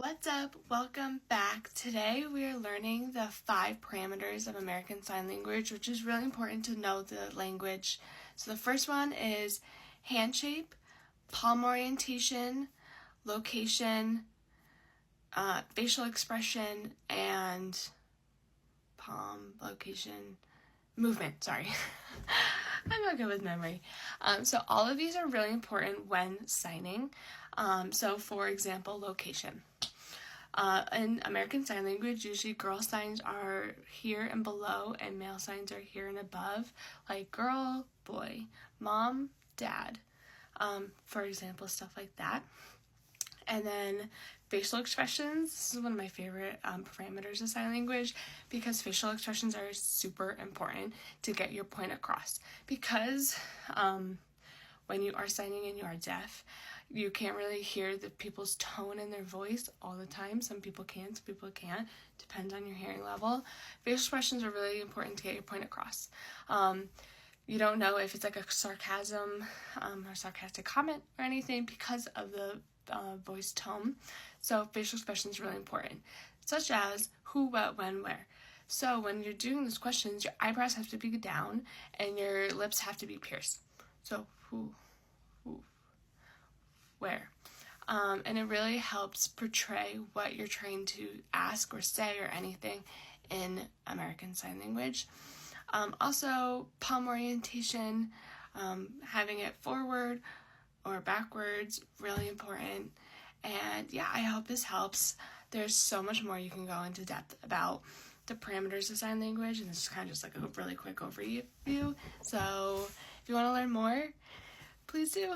What's up? Welcome back. Today we are learning the 5 parameters of American Sign Language, which is really important to know the language. So the first one is hand shape, palm orientation, location, facial expression, and palm, location, movement, sorry. I'm not good with memory. So all of these are really important when signing. So for example, location. In American Sign Language, usually girl signs are here and below, and male signs are here and above, like girl, boy, mom, dad, for example, stuff like that. And then facial expressions. This is one of my favorite parameters of sign language because facial expressions are super important to get your point across. Because when you are signing and you are deaf, you can't really hear the people's tone in their voice all the time. Some people can, some people can't. Depends on your hearing level. Facial expressions are really important to get your point across. You don't know if it's like a sarcasm or sarcastic comment or anything because of the voice tone. So facial expressions are really important, such as who, what, when, where. So when you're doing these questions, your eyebrows have to be down and your lips have to be pierced. So who, where. And it really helps portray what you're trying to ask or say or anything in American Sign Language. Also, palm orientation, having it forward or backwards, really important. And yeah, I hope this helps. There's so much more you can go into depth about the parameters of sign language, and this is kind of just like a really quick overview. So if you want to learn more, please do.